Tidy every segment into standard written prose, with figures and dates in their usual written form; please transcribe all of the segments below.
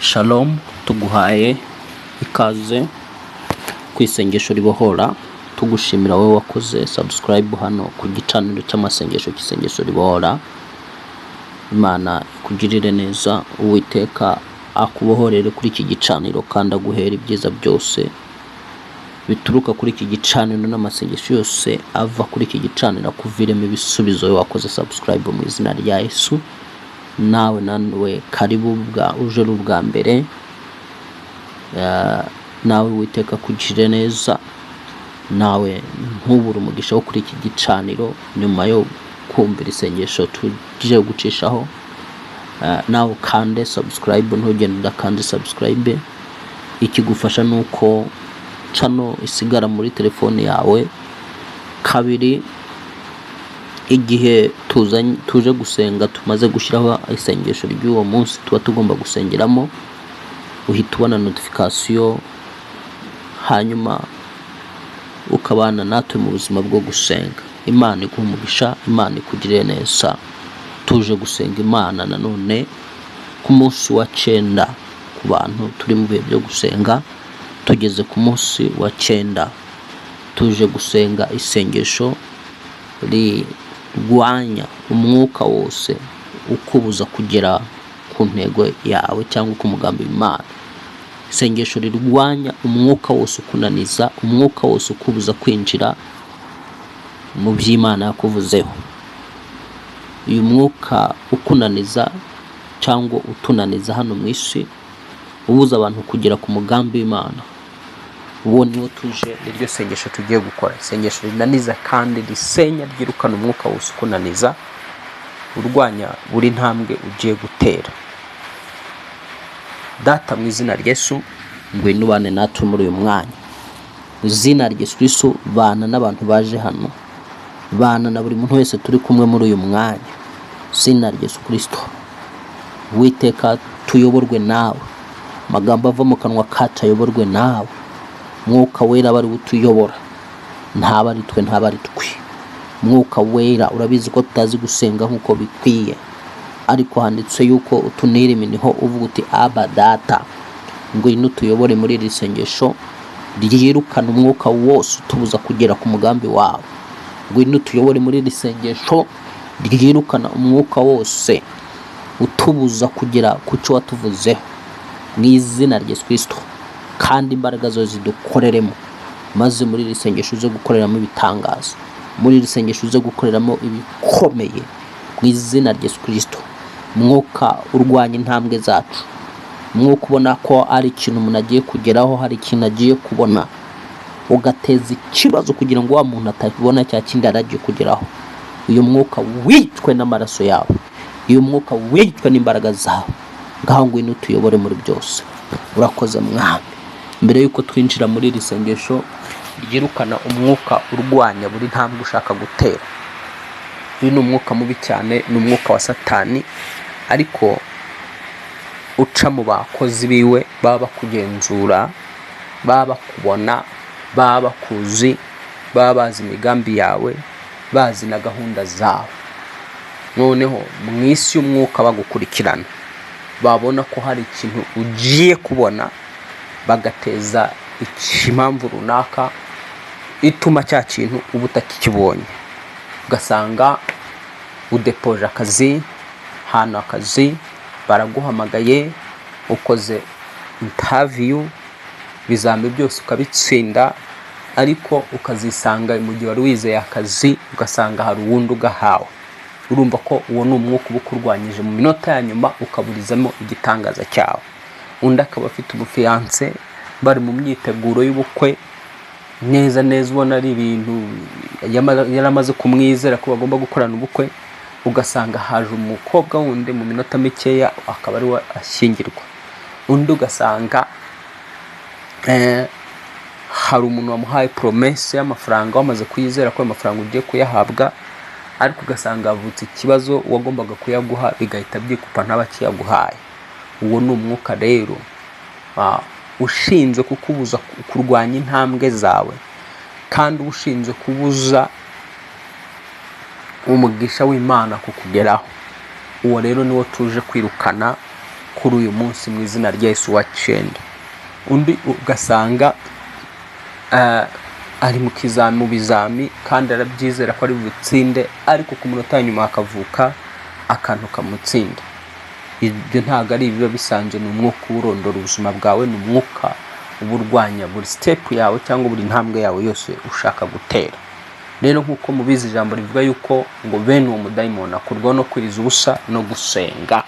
Shalom, tuguhaye ikaze ku isengesho ribohora. Tugushimira wowe wakoze subscribe hano ku gicaniro cy'amasengesho cy'isengesho ribohora. Imana ikugirire neza, Uwiteka akubohorere kuri iki gicaniro kandi aguhere ibyiza byose bituruka kuri iki gicaniro, n'amasengesho yose ava kuri iki gicaniro akuviremo ibisubizo. wowe wakoze subscribe mu izina rya Yesu. Nawe karibu uje ubwa mbere, nawe Uwiteka kugirire neza, nawe ntubure umugisha wo kuri iki gicaniro nyuma yo kumvira isengesho tuje gucishaho. Nawe kande subscribe, ntugende udakande subscribe. Ikigufasha nuko channel isigara muri telefone yawe. Kabiri, igihe tuje gusenga, tumaze gushyiraho isengesho ry'uwo munsi tuba tugomba gusengeramo, uhita ubona notification, hanyuma ukabana natwe mu buzima bwo gusenga. Imana iguhe umugisha, Imana ikugirire neza. Tuje gusenga Imana nanone ku munsi wa 9 ku bantu turi mu bihe byo gusenga. Tugeze ku munsi wa 9, tuje gusenga isengesho rirwanya umwuka wose ukubuza kugera ku ntego yawe cyangwa ku mugambi w'Imana. Isengesho rirwanya umwuka wose ukunaniza, umwuka wose ukubuza kwinjira mu by'Imana yakuvuzeho. Uyu mwuka ukunaniza cyangwa utunaniza hano mu isi, ubuza abantu kugera ku mugambi w'Imana, uwo niwo tuje iryo sengesho tugiye gukora. Isengesho rinaniza kandi risenya, ryirukana umwuka wose ukunaniza, urwanya buri ntambwe ugiye gutera. Data, mu izina rya Yesu, ngwino ubane natwe muri uyu mwanya. Mu izina rya Yesu Kristo, bana n'abantu baje hano, bana na buri muntu wese turi kumwe muri uyu mwanya. Mu izina rya Yesu Kristo, Uwiteka tuyoborwe nawe, amagambo ava mu kanwa kacu ayoborwe nawe. Mwuka wera bari utuyobora, ntabari twe. Mwuka wera, urabizi ko tutazi gusenga nkuko bikwiye, ariko handitse yuko utunira iminiho uvuga uti Aba Data. Ngwino tuyobore muri iri sengesho ryirukana umwuka wose utubuza kugera ku mugambi wawe. Ngwino tuyobore muri iri sengesho ryirukana umwuka wose utubuza kugera ku cyo watuvuzeho, mu izina rya Yesu Kristo. Kandi imbaraga zo zidukoreremo, maze muri iri sengesho uze gukoreramo ibitangaza, muri iri sengesho uze gukoreramo ibikomeye, mu izina rya Yesu Kristo. Mwuka urwanya intambwe zacu, mwuka ubona ko ari ikintu umuntu agiye kugeraho, hari ikintu agiye kubona, ugateza ikibazo kugira ngo wa muntu atabona cya kindi aragiye kugeraho. Uyu mwuka wicwe n'amaraso yawe, uyu mwuka wicwe n'imbaraga zawe. Ngaho ngwino tuyobore muri byose. Urakoze Mwami. Mbere yuko twinjira muri iri sengesho ryirukana umwuka urwanya buri ntambwe ushaka gutera, uyu ni umwuka mubi cyane, ni umwuka wa Satani, ariko uca mu bakozi biwe, baba bakugenzura, baba bakubona, baba bakuzi, baba bazi imigambi yawe, bazi na gahunda zawe. Noneho mu isi y'umwuka bagukurikirana, babona ko hari ikintu ugiye kubona, bagateza impamvu runaka ituma cya kintu uba utakikibonye. Ugasanga udepoje akazi, hano akazi baraguhamagaye, ukoze interview, bizambe byose ukabitsinda, ariko ukazisanga mu gihe wari wizeye akazi ugasanga hari uwundi ugahawe. Urumva ko uwo ni umwuka uba ukurwanyije mu minota ya nyuma, ukaburizamo igitangaza cyawe. Undi akaba afite umufiance, bari mu myiteguro y'ubukwe, neza ubona ari ibintu yaramaze kumwizera ko bagomba gukorana ubukwe, ugasanga haje umukobwa wundi mu minota mikeya akaba ari we ashyingirwa. Undi ugasanga hari umuntu wamuhaye promesse y'amafaranga, wamaze kuyizera ko amafaranga ugiye kuyahabwa, ariko ugasanga havutse ikibazo, wagombaga kuyaguha bigahita byikupa ntabakiyaguhaye. Uwo ni umwuka rero ushinzwe kukubuza kurwanya intambwe zawe, kandi ushinzwe kubuza umugisha w'Imana kukugeraho. Uwo rero niwo tuje kwirukana kuri uyu munsi mu izina rya Yesu wa 9. Undi ugasanga ari mu bizami kandi arabyizera ko ari butsinde, ariko ku munota nyuma akavuka akantu kamutsinda. Ibyo ntabwo ari ibiba bisanzwe, ni umwuka urondora ubuzima bwawe, ni umwuka uburwanya buri step yawe cyangwa buri ntambwe yawe yose ushaka gutera. Rero nk'uko mubizi ijambo rivuga yuko ngo bene uwo mudayimoni akurwaho no kwiriza ubusa no gusenga.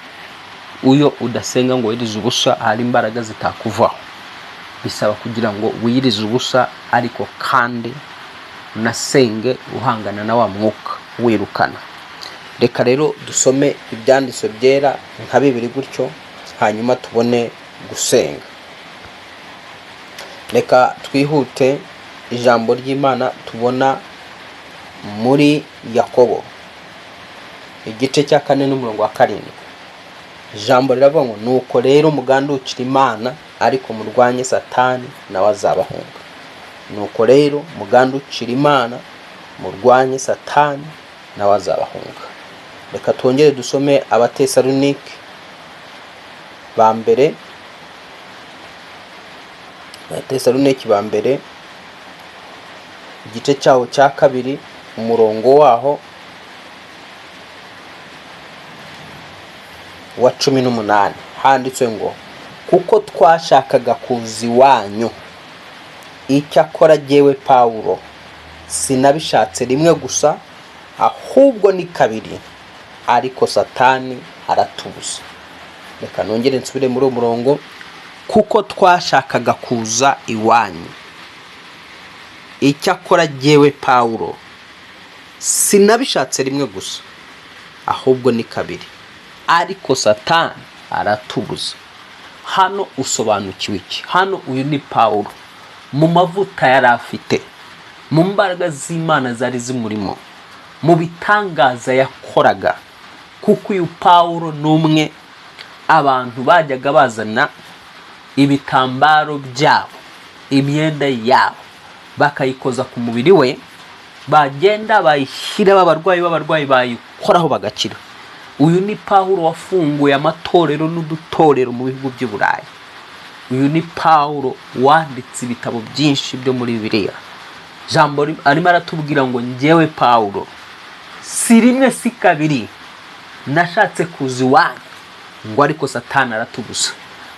Uyo udasenga ngo wirize ubusa, hari imbaraga zitakuvaho. Bisaba kugira ngo wirize ubusa, ariko kandi unasenge uhangana na wa mwuka wirukana. Reka rero dusome ibyanditswe byera nka 2 gutyo, hanyuma tubone gusenga. Reka twihute ijambo ry'Imana tubona muri Yakobo igice cya 4 n'umurongo wa 7. Ijambo riravuga ngo nuko rero mugandukira Imana, ariko murwanye Satani nawe azabahunga. Nuko rero mugandukira Imana, murwanye Satani nawe azabahunga. Reka twongere dusome Abatesalonike ba mbere, Abatesalonike ba mbere igice cyaho cya 2 umurongo waho wa 18. Handitswe ngo kuko twashakaga kuza iwanyu, icyakora jyewe Pawulo sinabishatse rimwe gusa, ahubwo ni 2, ariko Satani aratubuza. Reka nongere nsubire muri uwo murongo. Kuko twashakaga kuza iwanyu, icyakora jyewe Pawulo sinabishatse rimwe gusa, ahubwo ni 2, ariko Satani aratubuza. Hano usobanukiwe iki? Hano uyu ni Pawulo mu mavuta yari afite, mu mbaraga z'Imana zari zimurimo, mu bitangaza yakoraga. Kuko uyu Pawulo n'umwe abantu bajyaga bazana ibitambaro byabo, imyenda yabo, bakayikoza ku mubiri we, bagenda bayishyira b'abarwayi bayikoraho bagakira. Uyu ni Pawulo wafunguye amatorero n'udutorero mu bihugu by'i Burayi. Uyu ni Pawulo wanditse ibitabo byinshi byo muri Bibiliya. Jambo arimo aratubwira ngo njyewe Pawulo si rimwe si 2 nashatse kuza iwanyu, ngo ariko Satani aratubuza.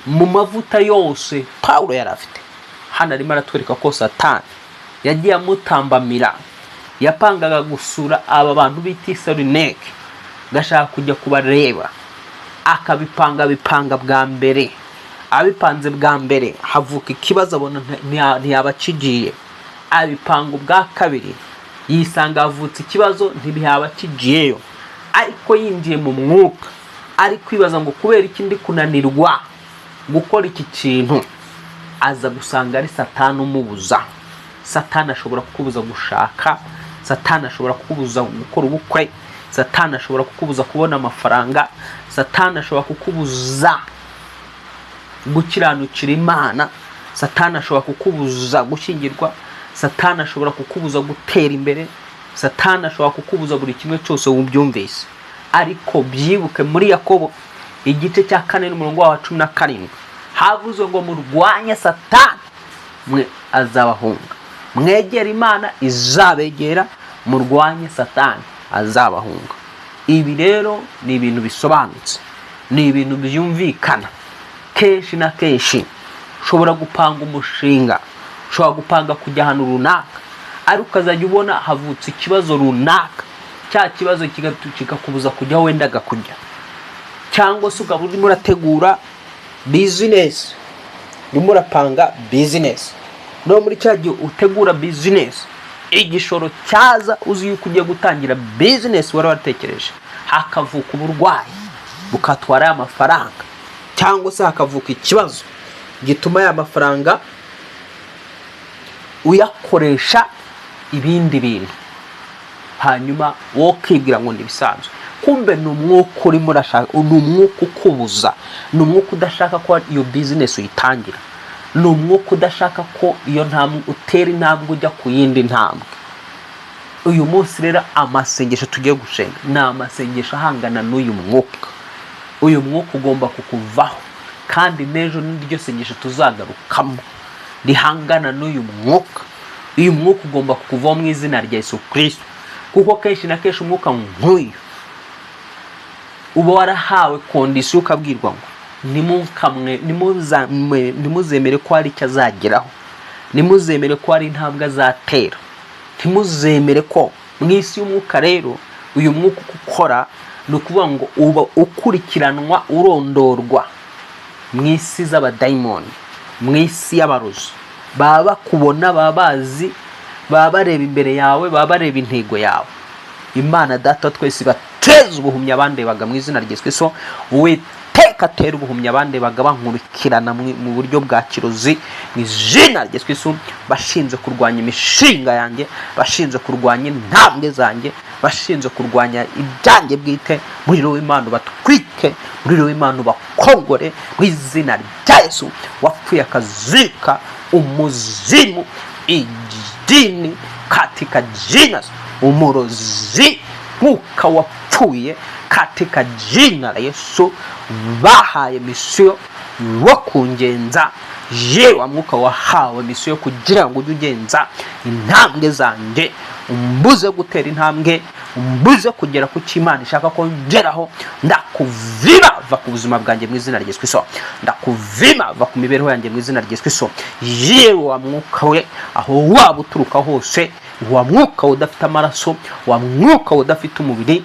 Mu mavuta yose Pawulo yari afite, hano arimo aratwereka ko Satani yagiye amutambamira. Yapangaga gusura aba bantu b'Itesalonike, gashaka kujya kubareba, akabipanga bwa mbere. Abipanze bwa mbere havuka ikibazo, abona ntiyabacigiye. Abipanga bwa 2 yisanga havutse ikibazo, ntibihabacigiyeyo. Ariko yinjiye mu mwuka, ari kwibaza ngo kubera iki ndi kunanirwa gukora iki kintu, aza gusanga ari Satani umubuza. Satani ashobora kukubuza gushaka, Satani ashobora kukubuza gukora ubukwe, Satani ashobora kukubuza kubona amafaranga, Satani ashobora kukubuza gukiranukira Imana, Satani ashobora kukubuza gushyingirwa, Satani ashobora kukubuza gutera imbere, Satani ashobora kukubuza buri kimwe cyose wumbyumvise. Ariko byibuke muri Yakobo igice cya 4 n'umurongo wa 17 havuze ngo murwanye Satani mwe azabahunga. Mwegera Imana izabegera, murwanye Satani azabahunga. Ibi rero ni ibintu bisobanutse, ni ibintu byumvikana. Kenshi na kenshi ushobora gupanga umushinga, ushobora gupanga kujya ahantu runaka, ariko ukazajya ubona havutse ikibazo runaka, cya kibazo kikakubuza kujya wendaga kujya. Cyangwa se ukaba urimo urategura business, urimo urapanga business, no muri cya gihe utegura business, igishoro cyaza uzi yuko ugiye gutangira business wari watekereje, hakavuka uburwayi bukatwara ya mafaranga, cyangwa se hakavuka ikibazo gituma ya mafaranga uyakoresha ibindi bintu, hanyuma wowe ukibwira ngo ndibisanzwe. Kumbe ni umwuka urimo urashaka, ni umwuka ukubuza, ni umwuka udashaka ko iyo business uyitangira, ni umwuka udashaka ko iyo ntambwe utera intambwe ujya ku yindi ntambwe. Uyu munsi rero amasengesho tugiye gushenga ni amasengesho ahangana n'uyu mwuka. Uyu mwuka ugomba kukuvaho, kandi n'ejo n'iryo sengesho tuzagarukamo rihangana n'uyu mwuka. Uyu mwuka ugomba kukuvaho mu izina rya Yesu Kristo, kuko kenshi na kenshi umwuka nk'uyu uba warahawe kondisiyo ukabwirwa ngo nimuzemere ko hari icyo azageraho, nimuzemere ko hari intambwe azatera, ntimuzemere ko mu isi y'umwuka. Rero uyu mwuka ukora ni ukuvuga ngo uba ukurikiranwa urondorwa mu isi z'abadayimoni, mu isi y'abarozi. Baba bakubona, baba bazi, baba bareba imbere yawe, baba bareba intego yawe. Imana Data twese bateza ubuhumyi abandebaga mu izina rya Yesu Kristo. Uwiteka atera ubuhumyi abandebaga bankurikirana mu buryo bwa kirozi mu izina rya Yesu Kristo, bashinze kurwanya imishinga yanjye, bashinze kurwanya intambwe zanjye, bashinze kurwanya ibyanjye bwite. Umuriro w'Imana batwike, umuriro w'Imana bakongore mu izina rya Yesu. Wapfuye akazika umuzimu, idini katika jina, umurozi mwuka wapfuye katika jina la Yesu. Bahaye misiyo wo kungenza, yewe mwuka wahawe misiyo kugira ngo ujye ugenza intambwe zanjye, umbuze gutera intambwe, umbuze kugera ku cy'Imana ishaka ko ngeraho. Ndakuvima va ku buzima bwanjye mu izina rya Yesu Kristo, ndakuvima va ku mibereho yanjye mu izina rya Yesu Kristo. Yewe wa mwuka we, aho waba uturuka hose, wa mwuka udafite amaraso, wa mwuka udafite umubiri,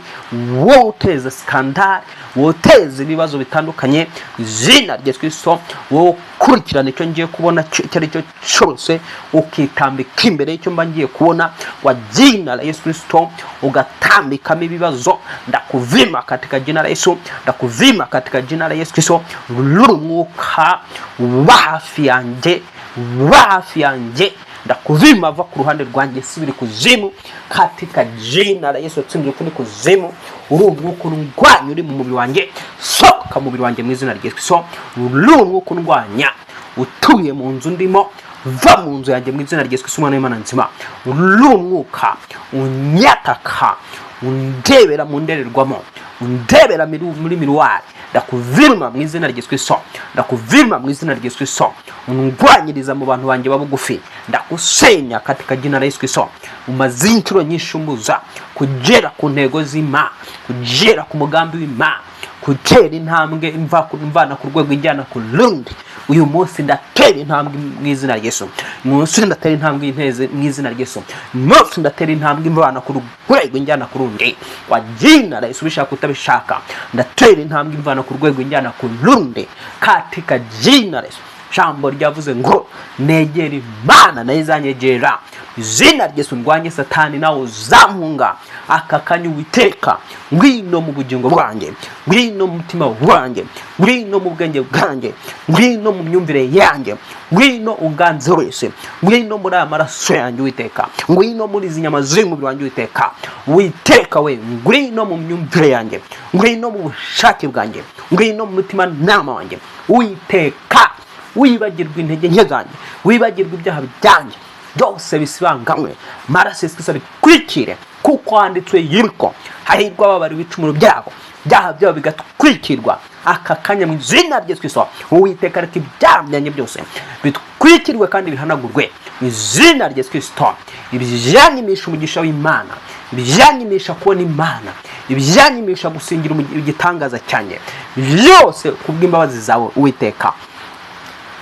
wowe uteza skandali, wowe uteza ibibazo bitandukanye izina rya Yesu Kristo, wowe ukurikirana icyo ngiye kubona icyo ari cyo cyose, ukitambika imbere y'icyo mba ngiye kubona, wa jina la Yesu Kristo ugatambikamo ibibazo. Ndakuvima katika jina la Yesu, ndakuvima katika jina la Yesu Kristo. Ruru mwuka uba hafi yanjye, uba hafi yanjye, ndakuvima va ku ruhande rwanjye, sibiri kuzimu katika jina la Yesu. Tsindiye kuri kuzimu, uri umwuka undwanya uri mu mubiri wanjye, sohoka mu mubiri wanjye mu izina rya Yesu Kristo. Uri umwuka undwanya utuye mu nzu ndimo, va mu nzu yanjye mu izina rya Yesu Kristo, Umwana w'Imana nzima. Uri umwuka unyataka, undebera mu ndorerwamo, undebera muri miruwari. Ndakuvima mu izina rya Yesu Kristo, ndakuvima mu izina rya Yesu Kristo. Undwanyiriza mu bantu banjye babugufi, ndakusenya katika jina la Yesu Kristo. Umaze inshuro nyinshi umbuza kugera ku ntego z'Imana, kugera ku mugambi w'Imana, gutera intambwe imvana ku rwego injyana ku rundi. Uyu munsi ndatera intambwe mu izina rya Yesu. Uyu munsi ndatera intambwe inteze mu izina rya Yesu. Uyu munsi ndatera intambwe imvana ku rwego injyana ku rundi. Kwa jina la Yesu, bishaka utabishaka, ndatera intambwe imvana ku rwego injyana ku rundi katika jina la Yesu. Jambo ryavuze ngo negera Imana nayo izanyegera. Izina rya Yesu, ndwanye Satani nawe uzampunga. Aka kanya Uwiteka ngwino mu bugingo bwanjye, ngwino mu mutima wanjye, ngwino mu bwenge bwanjye, ngwino mu myumvire yanjye, ngwino uganze wese, ngwino muri amaraso yanjye Uwiteka, ngwino muri izi nyama z'umubiri wanjye Uwiteka. Uwiteka we, ngwino mu myumvire yanjye, ngwino mu bushake bwanjye, ngwino mu mutima nama wanjye Uwiteka. Wibagirwa intege nke zanjye, wibagirwa ibyaha byanjye byose bisibanganywe, maraso Yesu Kristo bikurikire, kuko handitswe yuko hahirwa ababariwe ibicumuro byabo, ibyaha byabo bigatwikirwa. Aka kanya mu izina rya Yesu Kristo, Uwiteka reka ibyaha byanjye byose bitwikirwe kandi bihanagurwe mu izina rya Yesu Kristo. Ibyanyimisha umugisha w'Imana, ibyanyimisha kubona Imana, ibyanyimisha gusingira igitangaza cyanjye byose kubw'imbabazi zawe Uwiteka,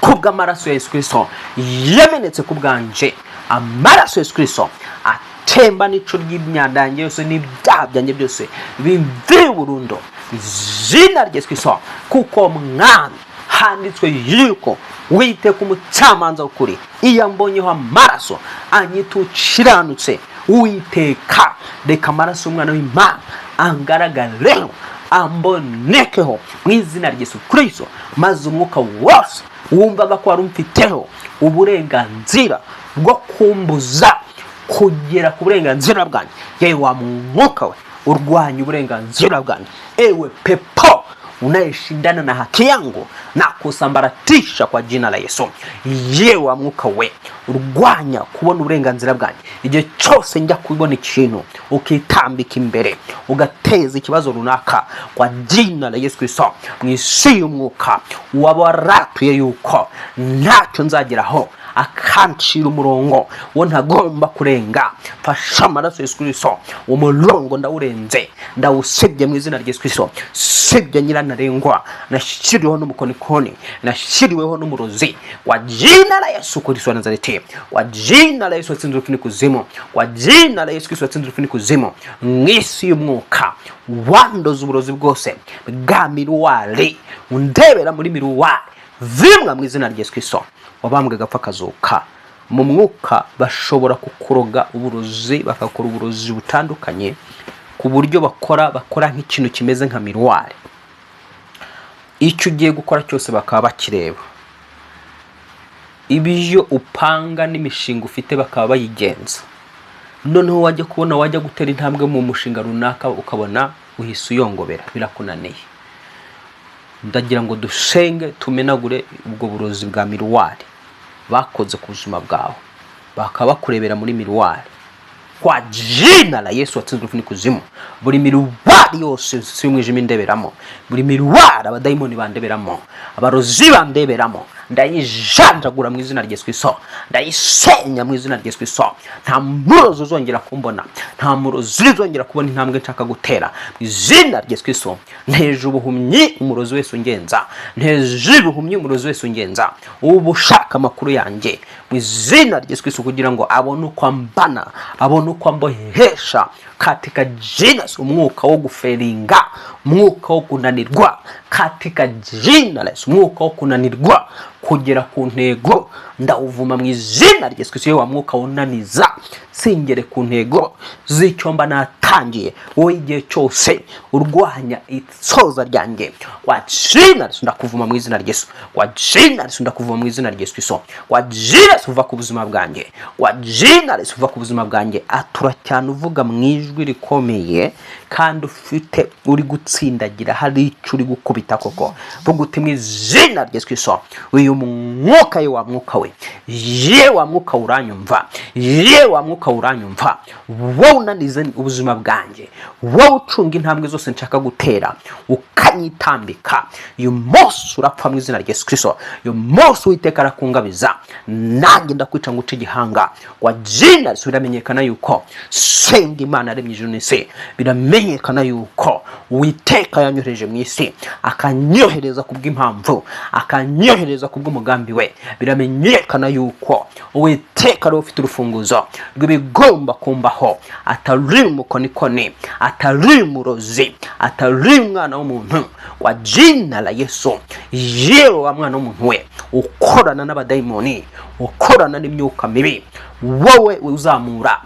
kubw'amaraso ya Yesu Kristo yamenetse kubwanje. Amaraso ya Yesu Kristo atemba n'ico ry'imyanda yanjye yose n'ibyaha byanjye byose bimvire burundu izina rya Yesu Kristo. Kuko mwami handitswe yuko Uwiteka umucamanza w'ukuri, iyo ambonyeho amaraso anyita ukiranutse. Uwiteka reka amaraso y'Umwana w'Imana angaragareho, ambonekeho mu izina rya Yesu Kristo, maze umwuka wose wumvaga ko wari umfiteho uburenganzira bwo kumbuza kugera ku burenganzira bwanjye, yewe wa mwuka we urwanya uburenganzira bwanjye, ewe pepo unayeshindana na haki yangu na kusambaratisha kwa jina la Yesu. Yewe mwuka we urwanya kubona uburenganzira bwanjye, igihe cyose njya kubona ikintu ukitambika imbere ugateza ikibazo runaka, kwa jina la Yesu Kristo mwisi y'umwuka wabaratuye yuko ntacyo nzageraho akancira umurongo wo ntagomba kurenga. Fasha amaraso Yesu Kristo, umurongo ndawurenze, ndawusebye mu izina rya Yesu Kristo. Sebye nyiranarengwa, nashyiriweho n'umukonikoni, nashyiriweho n'umurozi, kwa jina la Yesu Kristo wa Nazareti, kwa jina la Yesu watsinze urupfu n'ikuzimu, kwa jina la Yesu Kristo watsinze urupfu n'ikuzimu. Mwisi y'umwuka wandoza uburozi bwose bwa miruwari, undebera muri miruwari, vimwa mu izina rya Yesu Kristo. Wabambwe gapfa kazuka mu mwuka bashobora kukuroga uburozi, bakakora uburozi butandukanye ku buryo bakora nk'ikintu kimeze nka miruwari. Icyo ugiye gukora cyose bakaba bakireba, ibyo upanga n'imishinga ufite bakaba bayigenza. Noneho wajya kubona, wajya gutera intambwe mu mushinga runaka ukabona uhise uyongobera, birakunaniye. Ndagira ngo dusenge tumenagure ubwo burozi bwa miruwari bakoze ku buzima bwawe, bakaba bakurebera muri miruwari, kwa jina la Yesu watsinze urupfu n'ikuzimu. Buri miruwari yose y'umwijima indeberamo, buri miruwari abadayimoni bandeberamo, abarozi bandeberamo, ndayijanjagura mu izina rya Yesu Kristo, ndayisenya mu izina rya Yesu Kristo. Nta murozi uzongera kumbona, nta murozi uzongera kubona intambwe nshaka gutera mu izina rya Yesu Kristo. Nteje ubuhumyi umurozi wese ungenza, nteje ubuhumyi umurozi wese ungenza, ubushaka amakuru yanjye mu izina rya Yesu Kristo, kugira ngo abone uko ambana, abone uko ambohesha katika jina. Umwuka wo guferinga, umwuka wo kunanirwa katika jina la Yesu, umwuka wo kunanirwa kugera ku ntego ndawuvuma mu izina rya Yesu Kristo. Wa mwuka unaniza singere ku ntego z'icyo mba natangiye, wowe igihe cyose urwanya itsoza ryanjye, kwa jina ndakuvuma mu izina rya Yesu, kwa jina ndakuvuma mu izina rya Yesu Kristo, kwa jina uva ku buzima bwanjye, kwa jina uva ku buzima bwanjye. Atura cyane uvuga mu ijwi rikomeye kandi ufite uri gutsindagira, hari icyo uri gukubita koko. Vuga uti mu izina rya Yesu Kristo, uyu mwuka ye wa mwuka we, ye wa mwuka uranyumva, ye wa mwuka uranyumva, wowe unanize ubuzima bwanjye, wowe ucunga intambwe zose nshaka gutera ukanyitambika, uyu munsi urapfa mu izina rya Yesu Kristo. Uyu munsi Uwiteka arakungabiza, nanjye ndakwica ngo uce igihanga, kwa jina biramenyekana yuko Senga Imana yaremye ijuru n'isi, biramenyekana yuko Uwiteka yanyohereje mu isi, akanyohereza kubw'impamvu, akanyohereza kubw'umugambi we. Biramenyekana yuko Uwiteka ari ufite urufunguzo rw'ibigomba kumbaho, atari umukonikoni, atari umurozi, atari umwana w'umuntu, kwa jina la Yesu. Yewe wa mwana w'umuntu we ukorana n'abadayimoni, ukorana n'imyuka mibi, wowe uzamura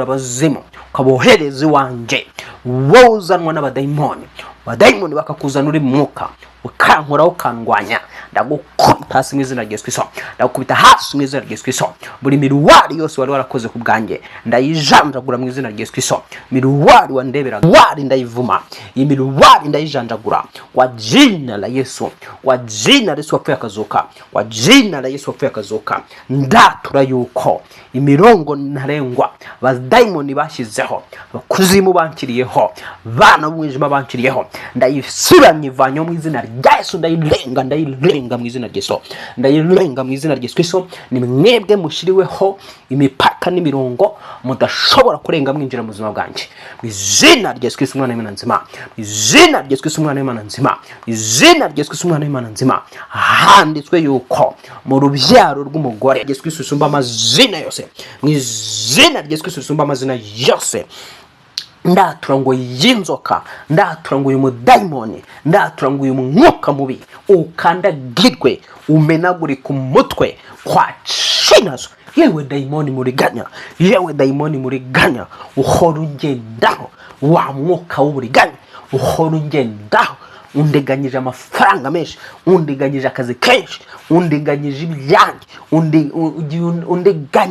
abazimu ukabohereza iwanjye, wowe uzanwa n'abadayimoni, abadayimoni bakakuzana uri mwuka ukankoraho ukandwanya, ndagukubita hasi mu izina rya Yesu Kristo, ndagukubita hasi mu izina rya Yesu Kristo. Buri miruwari yose wari warakoze ku bwanjye ndayijanjagura mu izina rya Yesu Kristo. Miruwari wandebera, miruwari ndayivuma, iyi miruwari ndayijanjagura kwa jina la Yesu, kwa jina la Yesu wapfuye akazuka, kwa jina la Yesu wapfuye akazuka. Ndatura yuko imirongo ntarengwa abadayimoni bashyizeho, abakuzimu bankiriyeho, bana b'umwijima bankiriyeho, ndayisubiranye ivanyo mu izina rya Yesu. Ndayirenga mu izina rya Yesu, ndayirenga mu izina rya Yesu Kristo. Ni mwebwe mushiriweho imipaka n'imirongo mudashobora kurenga mwinjira mu buzima bwanjye, mu izina rya Yesu Kristo umwana w'Imana nzima, mu izina rya Yesu Kristo umwana w'Imana nzima, mu izina rya Yesu Kristo umwana w'Imana nzima. Handitswe yuko mu rubyaro rw'umugore Yesu Kristo usumba amazina yose, mu izina rya Yesu Kristo usumba amazina yose. Ndatura ngo y'inzoka, ndatura ngo uyu mudayimoni, ndatura ngo uyu mwuka mubi ukandagirwe, umenagurike ku mutwe kwa chinazo. Yewe dayimoni muriganya, yewe dayimoni muriganya, uhora ugendaho, wa mwuka w'uburiganya uhora ugendaho, undeganyije amafaranga menshi, undeganyije akazi kenshi, undeganyije ibyanjye,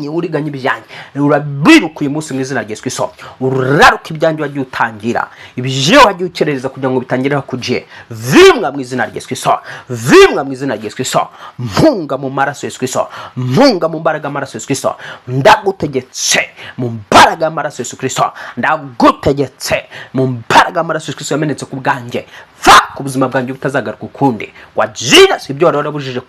uriganye ibyanjye, urabiruka uyu munsi mu izina rya Yesu Kristo. Uraruka ibyanjye wagiye utangira, ibyo wagiye ukerereza kugira ngo bitangire kugiye, vimwa mu izina rya Yesu Kristo, vimwa mu izina rya Yesu Kristo, mpunga mu maraso ya Yesu Kristo, mpunga mu mbaraga amaraso ya Yesu Kristo. Ndagutegetse mu mbaraga amaraso ya Yesu Kristo, ndagutegetse mu mbaraga amaraso ya Yesu Kristo yamenetse ku bwanjye, va ku buzima bwanjye butazagaruka ukundi. Wajira si ibyo wari warabujije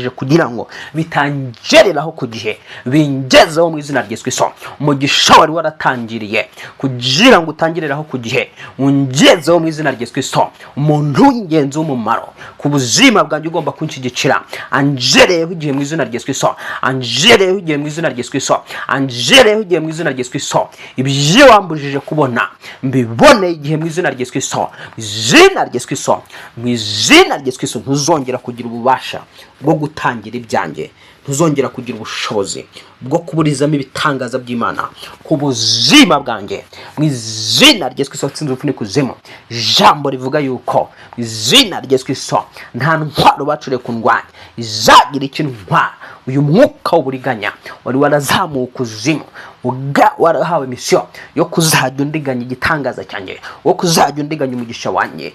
kugira ngo bitangereraho ku gihe, bingezeho mu izina rya Yesu Kristo. Umugisha wari waratangiriye kugira ngo utangiriraho ku gihe, ungezeho mu izina rya Yesu Kristo. Umuntu w'ingenzi w'umumaro ku buzima bwanjye ugomba kunshyigikira, angereyeho igihe mu izina rya Yesu Kristo, angereyeho igihe mu izina rya Yesu Kristo, angereyeho igihe mu izina rya Yesu Kristo. Ibyo wambujije kubona mbibone igihe mu izina rya Yesu Kristo, mu izina rya Yesu Kristo, mu izina rya Yesu Kristo. Ntuzongera kugira ububasha bwo gutangira ibyanjye, ntuzongera kugira ubushobozi bwo kuburizamo ibitangaza by'Imana ku buzima bwanjye, mu izina rya Yesu Kristo. Watsinze urupfu n'ikuzimu, ijambo rivuga yuko mu izina rya Yesu Kristo nta ntwaro bacuriye ku ndwanya izagira ikintu ntwara. Uyu mwuka w'uburiganya wari warazamuye ukuzimu, warahawe misiyo yo kuzajya undiganya igitangaza cyanjye, wo kuzajya undiganya umugisha wanjye,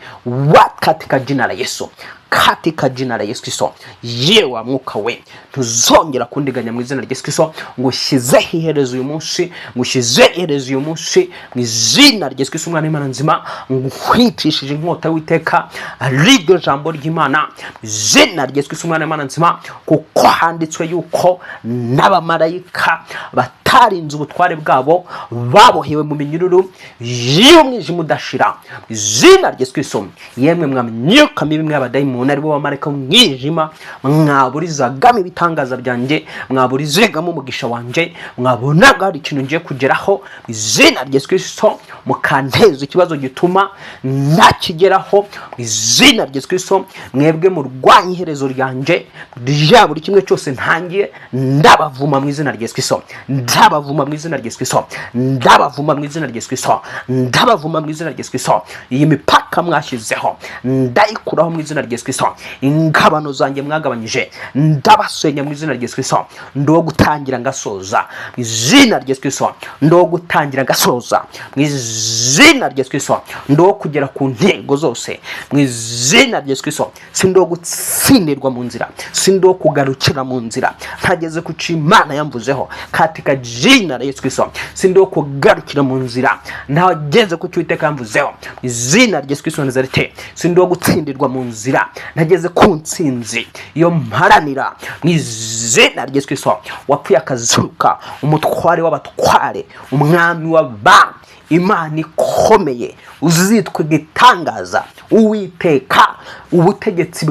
katika jina la Yesu, katika jina la Yesu Kristo. Yewe mwuka we, ntuzongera kundiganya mu izina rya Yesu Kristo. Ngushyizeho iherezo uyu munsi, ngushyizeho iherezo uyu munsi mu izina rya Yesu Kristo. Umwana w'Imana nzima, nguhwitishije inkota y'Uwiteka ariryo jambo ry'Imana mu izina rya Yesu Kristo. Umwana w'Imana nzima, kuko handitswe yuko n'abamarayika batarinze ubutware bwabo babohewe mu minyururu y'umwijima udashira mu izina rya Yesu Kristo. Yemwe mwamyuka mibi mw'abadayimoni ari bo bamarayika umwijima, mwaburizagamo ibitangaza byanjye, mwaburizagamo umugisha wanjye, mwabonaga hari ikintu ngiye kugeraho mu izina rya Yesu Kristo, mukanteza ikibazo gituma ntakigeraho mu izina rya Yesu Kristo. Mwebwe murwanya iherezo ryanjye rya buri kimwe cyose ntangiye, ndabavuma mu izina rya Yesu Kristo, ndabavuma mu izina rya Yesu Kristo, ndabavuma mu izina rya Yesu Kristo, ndabavuma mu izina rya Yesu Kristo. Iyi mipaka mwashyizeho ndayikuraho mu izina rya Yesu Kristo. Ingabano zanjye mwagabanyije ndabasenya mu izina rya Yesu Kristo. Ndo gutangira ngasoza mu izina rya Yesu Kristo, ndo gutangira ngasoza mu izina rya Yesu Kristo, ndo kugera ku ntego zose mu izina rya Yesu Kristo. Sindo gutsindirwa mu nzira, sindo kugarukira mu nzira ntageze ku Imana yamvuzeho, katika jina la Yesu Kristo. Sindo kugarukira mu nzira ntageze ku Uwiteka yamvuzeho mu izina rya Yesu Kristo Nazareti. Sindo gutsindirwa mu nzira ntageze ku ntsinzi iyo mparanira mu izina rya Yesu Kristo. Wapfuye akazuka, umutware w'abatware, umwami w'abami, Imana ikomeye, uzitwa igitangaza, Uwiteka. Ubutegetsi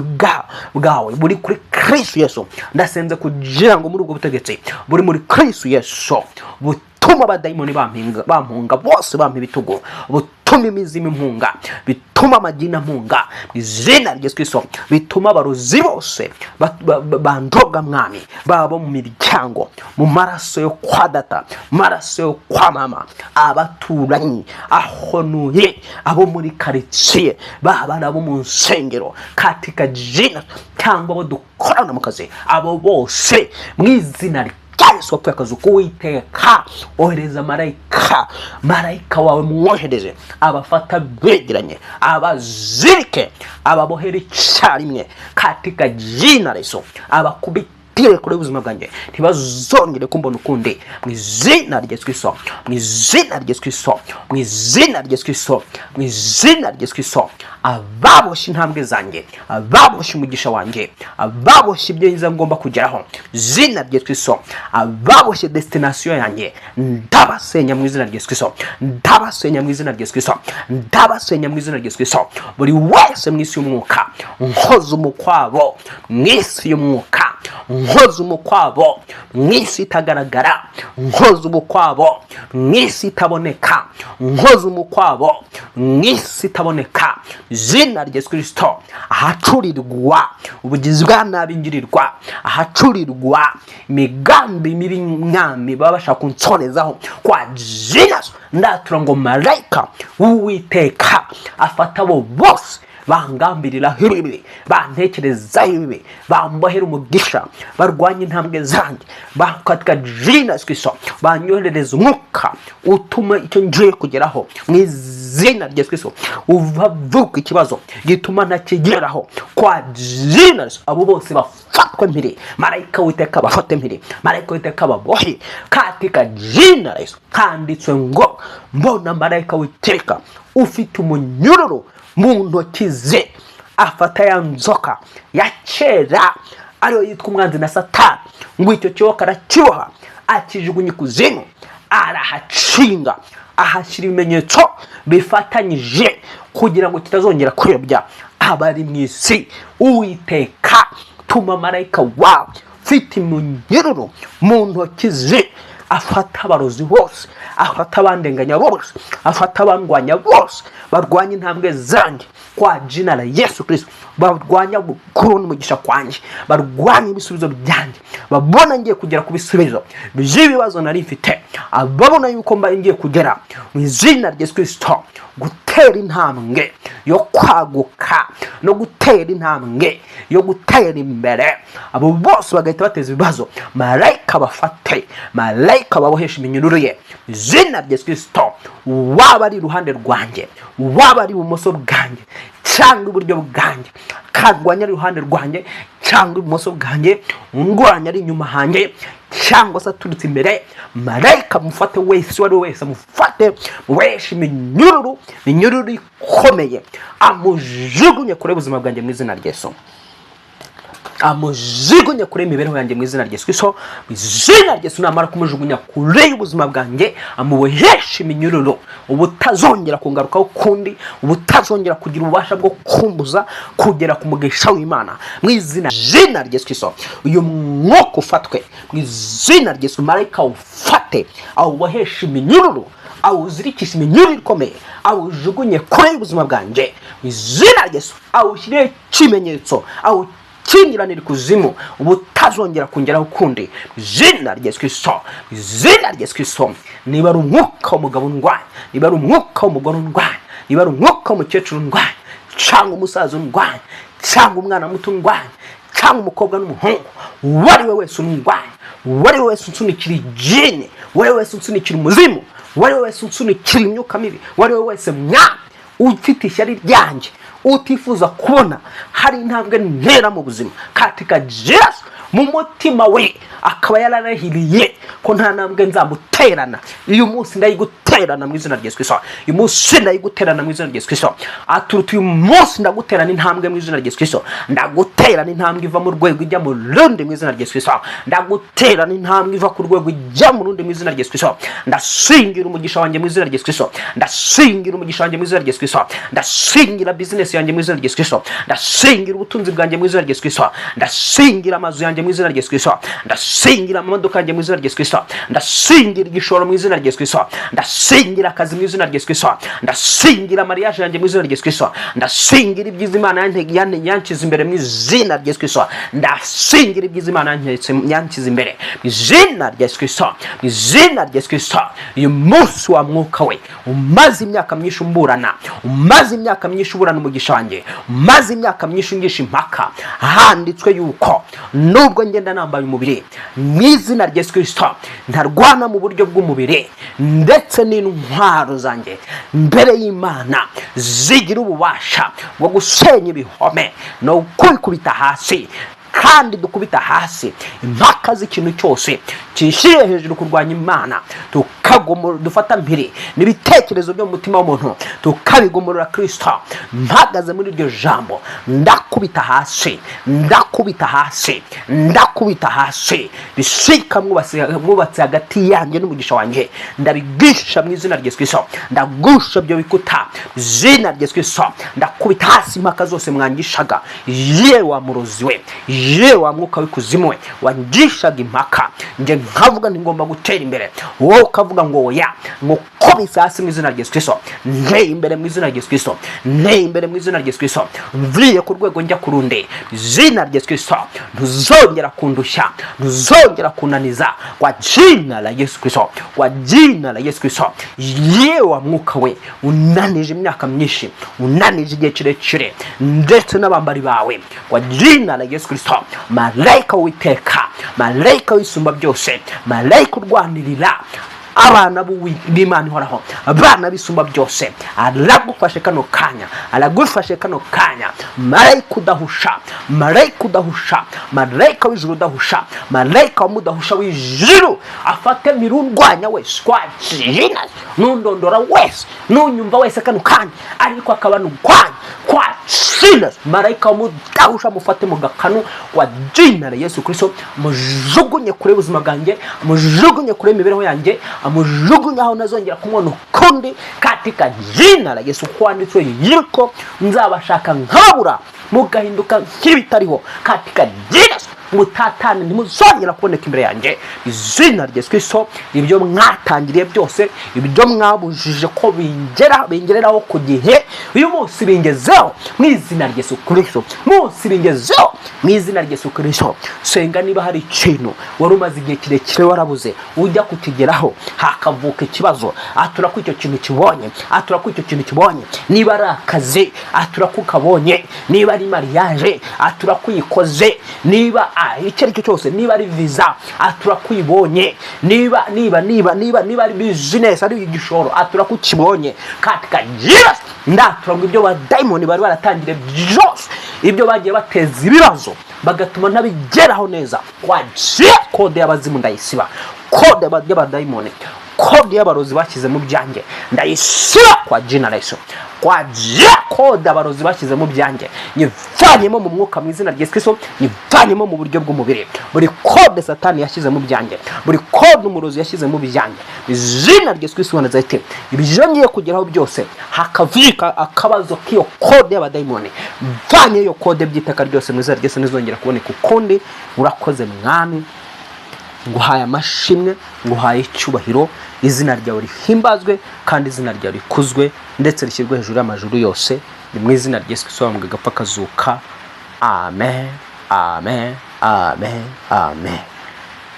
bwawe buri kuri Kristo Yesu. Ndasenze kugira ngo muri ubwo butegetsi buri muri Kristo Yesu butuma abadayimoni bampunga bose, bampa ibitugu, bituma imizimu impunga, bituma amagini ampunga mu izina rya Yesu Kristo. Bituma abarozi bose bandoga mwami, baba mu miryango, mu maraso yo kwa data, maraso yo kwa mama, abaturanyi, ahonuye, abo muri karitsiye, baba nabo mu nsengero, katika jina, cyangwa abo dukorana mu kazi, abo bose mu izina rya Yesu. Wapfuye akazuka, Uwiteka ohereza marayika wawe, mwohereze abafata begeranye, abazirike, ababohere icyarimwe katika jina la Yesu, abakubitire kure ubuzima bwanjye, ntibazongere kumbona ukundi mu izina rya Yesu Kristo, mu izina rya Yesu Kristo, mu izina rya Yesu Kristo, mu izina rya Yesu Kristo. Ababoshye intambwe zanjye, ababoshye umugisha wanjye, ababoshye ibyo nza ngomba kugeraho, izina rya Yesu Kristo, ababoshye destination yanjye, ndabasenya mu izina rya Yesu Kristo, ndabasenya mu izina rya Yesu Kristo, ndabasenya mu izina rya Yesu Kristo. Buri wese mu isi y'umwuka nkoze umukwabo mu isi y'umwuka, nkoze umukwabo mu isi itagaragara, nkoze umukwabo mu isi itaboneka, nkoze umukwabo mu isi itaboneka. Izina rya Yesu Kristo, ahacurirwa ubugizi bwa nabi ngirirwa, ahacurirwa imigambi mibi mwami baba bashaka kunsorezaho, kwa jina ndatura ngo marayika w'Uwiteka afata abo bose bangambirira ibibi, bantekereza ibibi, bambohera umugisha, barwanya intambwe zanjye, bakatika jina Kristo, banyoherereza umwuka utuma icyo ngiye kugeraho mu izina rya Kristo, uvavuga ikibazo gituma ntakigeraho, kwa jina abo bose bafatwe mpiri, marayika w'Uwiteka bafate mpiri, marayika w'Uwiteka babohe katika jina Yesu. Handitswe ngo mbona marayika w'Uwiteka ufite umunyururu mu ntoki ze, afata ya nzoka ya kera ariyo yitwa umwanzi na Satani, ngo icyo kiboka arakiboha, akijugunya ikuzimu, arahacinga, ahashyira ibimenyetso bifatanyije kugira ngo kitazongera kuyobya abari mu isi. Uwiteka tuma marayika wawe ufite umunyururu mu ntoki ze, afata abarozi bose, afata abandenganya bose, afata abandwanya bose, barwanya intambwe zanjye kwa jina la Yesu Kristo, barwanya gukura n'umugisha kwanjye, barwanya ibisubizo byanjye, babona ngiye kugera ku bisubizo by'ibibazo nari mfite, ababona yuko mba ngiye kugera mu izina rya Yesu Kristo, gutera intambwe yo kwaguka no gutera intambwe yo gutera imbere. Abo bose bagahita bateza ibibazo, marayika bafate, marayika babohesha iminyururu ye, izina rya Yesu Kristo. Waba ari iruhande rwanjye, waba ari ibumoso bwanjye cyangwa iburyo bwanjye, karwanya ari iruhande rwanjye cyangwa ibumoso bwanjye, undwanya ari inyuma hanjye cyangwa se aturutse imbere, marayika mufate wese, wari wese mufate, muboheshe iminyururu ikomeye, amujugunye kure ubuzima bwanjye mu izina rya Yesu, amujugunye kure imibereho yanjye mu izina rya Yesu Kristo. Mu izina rya Yesu namara kumujugunya kure y'ubuzima bwanjye, amuboheshe iminyururu, ubutazongera kungarukaho kundi, ubutazongera kugira ububasha bwo kumbuza kugera ku mugisha w'Imana mu izina rya Yesu Kristo. Uyu mwuka ufatwe mu izina rya Yesu, marayika ufate, awuboheshe iminyururu, awuzirikishe iminyururu ikomeye, awujugunye kure y'ubuzima bwanjye mu izina rya Yesu, awushyire ikimenyetso, kingiranira kuzimu, ubutazongera kongeraho kundi, izina rya Yesu Kristo, izina rya Yesu Kristo. Niba ari umwuka w'umugabo undwanya, niba ari umwuka w'umugore undwanya, niba ari umwuka w'umukecuru undwanya, cyangwa umusaza undwanya, cyangwa umwana muto undwanya, cyangwa umukobwa n'umuhungu, uwari we wese undwanya, uwari we wese unsunikira ijini, uwari we wese unsunikira umuzimu, uwari we wese unsunikira imyuka mibi, uwari we wese mwami ufite ishyari ryanjye, utifuza kubona hari intambwe ntera mu buzima, katika Yesu mu mutima we akaba yararahiriye ko nta ntambwe nzamuterana, uyu munsi ndayiguterana mu izina rya Yesu Kristo, uyu munsi ndayiguterana mu izina rya Yesu Kristo. Aturuta uyu munsi ndaguterana intambwe mu izina rya Yesu Kristo, ndaguterana intambwe iva mu rwego ijya mu rundi mu izina rya Yesu Kristo, ndaguterana intambwe iva ku rwego ijya mu rundi mu izina rya Yesu Kristo. Ndasingira umugisha wanjye mu izina rya Yesu Kristo, ndasingira umugisha wanjye mu izina rya Yesu Kristo, ndasingira business yanjye mu izina rya Yesu Kristo, ndasingira ubutunzi bwanjye mu izina rya Yesu Kristo, ndasingira amazu yanjye mu izina rya Yesu Kristo, ndasingira amamodoka yanjye mu izina rya Yesu Kristo, ndasingira igishoro mu izina rya Yesu Kristo, ndasingira akazi mu izina rya Yesu Kristo, ndasingira mariage yanjye mu izina rya Yesu Kristo, ndasingira ibyiza Imana yankiza imbere mu izina rya Yesu Kristo, ndasingira ibyiza Imana yankiza imbere mu izina rya Yesu Kristo, mu izina rya Yesu Kristo. Uyu munsi wa mwuka we umaze imyaka myinshi umburana, umaze imyaka myinshi uburana umugisha wanjye, umaze imyaka myinshi ungisha impaka, handitswe yuko nubwo ngenda nambaye umubiri mu izina rya Yesu Kristo, ntarwana mu buryo bw'umubiri, ndetse n'intwaro zanjye mbere y'Imana zigira ububasha bwo gusenya ibihome no kwikubita hasi, kandi dukubita hasi impaka z'ikintu cyose kishyire hejuru kurwanya Imana, dufata mpiri n'ibitekerezo byo mu mutima w'umuntu tukabigomorora Kristo. Mpagaze muri iryo jambo ndakubita hasi bishika mwubatse hagati yanjye n'umugisha wanjye, ndabigisha mu izina rya Yesu Kristo. Ndagusha byo bikuta izina rya Yesu Kristo, ndakubita hasi impaka zose mwangishaga. Ye wa murozi we, ye wa mwuka w'ikuzimu we wangishaga impaka, nje nkavuga nti ngomba gutera imbere, wowe ukavuga ngo oya, mukubise hasi mu izina rya Yesu Kristo. Nteye imbere mu izina rya Yesu Kristo, nteye imbere mu izina rya Yesu Kristo, mvuye ku rwego njya ku rundi izina rya Yesu Kristo. Ntuzongera kundushya, ntuzongera kunaniza kwa jina la Yesu Kristo, kwa jina la Yesu Kristo. Ye wa mwuka we unanije imyaka myinshi, unanije igihe kirekire ndetse n'abambari bawe, kwa jina la Yesu Kristo. Malaika w'Uwiteka, malaika w'Isumba byose, malaika urwanirira abana b'Imana ihoraho, abana b'Isumba byose, aragufashe kano kanya, aragufashe kano kanya. Malaika udahusha, malaika udahusha, malaika w'ijuru udahusha, malaika w'umudahusha w'ijuru afate mirundwanya wese kwa jina, nundondora wese, nunyumva wese kano kanya ariko akabanurwanya kwa jina. Malaika w'umudahusha mufate mu gakanu kwa jina la Yesu Kristo, mujugunye kure ubuzima bwanjye, mujugunye kure imibereho yanjye, amujugunya aho nazongera kumubona ukundi katika jina la Yesu. Kwanditswe yuko nzabashaka nkabura mugahinduka nk'ibitariho katika jina, mutatane ntimuzongera kuboneka imbere yanjye izina rya Yesu Kristo. Ibyo mwatangiriye byose, ibyo mwabujije ko bingereraho ku gihe, uyu munsi bingezeho mu izina rya Yesu Kristo, munsi bingezeho mu izina rya Yesu Kristo. Senga niba hari ikintu wari umaze igihe kirekire warabuze ujya kukigeraho hakavuka ikibazo, atura ko icyo kintu kibonye, atura ko icyo kintu kibonye. Niba ari akazi atura ko kabonye, niba ari mariage atura ko uyikoze, niba icyo aricyo cyose, niba ari visa atura ko uyibonye, niba ari business ari igishoro atura ko ukibonye katika Jesus. Ndatura ngo ibyo badayimoni bari baratangire byose, ibyo bagiye bateza ibibazo bagatuma ntabigeraho neza, kwa kode y'abazimu ndayisiba, kode y'abadayimoni, kode y'abarozi bashyize mu byanjye ndayisiba kwa jina la Yesu. Kwa kode abarozi bashyize mu byanjye nyivanyemo mu mwuka mu izina rya Yesu Kristo, nyivanyemo mu buryo bw'umubiri. Buri kode Satani yashyize mu byanjye, buri kode umurozi yashyize mu byanjye, izina rya Yesu Kristo wanazayite. Ibyo ngiye kugeraho byose hakavika akabazo k'iyo kode y'abadayimoni, mvanye iyo kode by'itaka ryose mu izina rya Yesu, nizongera kuboneka ukundi. Urakoze mwami, nguhaye amashimwe, nguhaye icyubahiro, izina ryawe rihimbazwe kandi izina ryawe rikuzwe ndetse rishyirwe hejuru y'amajuru yose, ni mu izina rya Yesu Kristo wambwe gapfa kazuka. Amen, amen, amen, amen.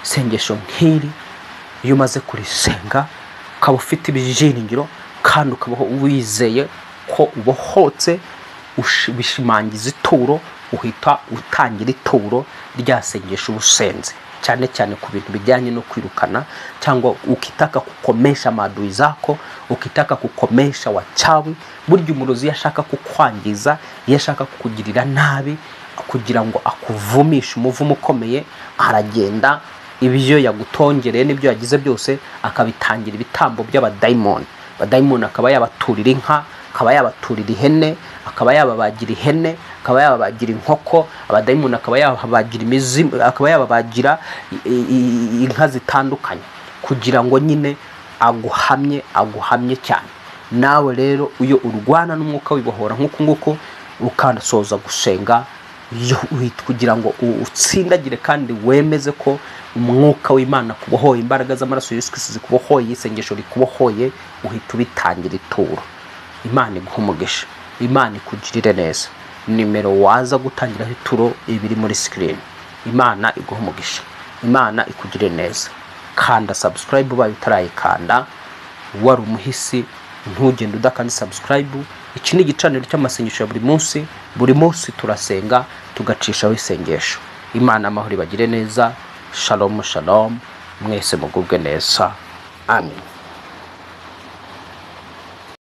Isengesho nk'iri iyo umaze kurisenga ukaba ufite ibyiringiro kandi ukabaho wizeye ko ubohotse, bishimangiza ituro, uhita utangira ituro rya sengesho ubusenzi, cyane cyane ku bintu bijyanye no kwirukana, cyangwa ukitaka kukomesha maadui zako, ukitaka kukomesha wachawi. Burya umurozi yashaka kukwangiza, yashaka kukugirira nabi kugira ngo akuvumishe umuvumo ukomeye, aragenda ibyo yagutongereye n'ibyo yagize byose akabitangira ibitambo by'abadayimoni. Abadayimoni akaba yabaturira inka, akaba yabaturira ihene, akaba yababagira ihene, akaba yababagira inkoko. Abadayimoni akaba yababagira imizimu, akaba yababagira inka zitandukanye kugira ngo nyine aguhamye cyane. Nawe rero iyo urwana n'umwuka wibohora nk'uko nguko ukansoza gusenga kugira ngo utsindagire kandi wemeze ko umwuka w'Imana kubohoye, imbaraga z'amaraso Yesu Kristo zikubohoye, isengesho rikubohoye, uhita ubitangira ituro. Imana iguha umugisha, Imana ikugirire neza. Nimero waza gutangiraho ituro ibiri muri screen. Imana iguha umugisha, Imana ikugirire neza. Kanda subscribe ubaye utarayikanda, wari umuhisi ntugende udakanda subscribe. Iki ni igicaniro cy'amasengesho ya buri munsi turasenga tugacishaho isengesho. Imana amahoro ibagire neza. Shalom shalom, mwese mugubwe neza. Amen.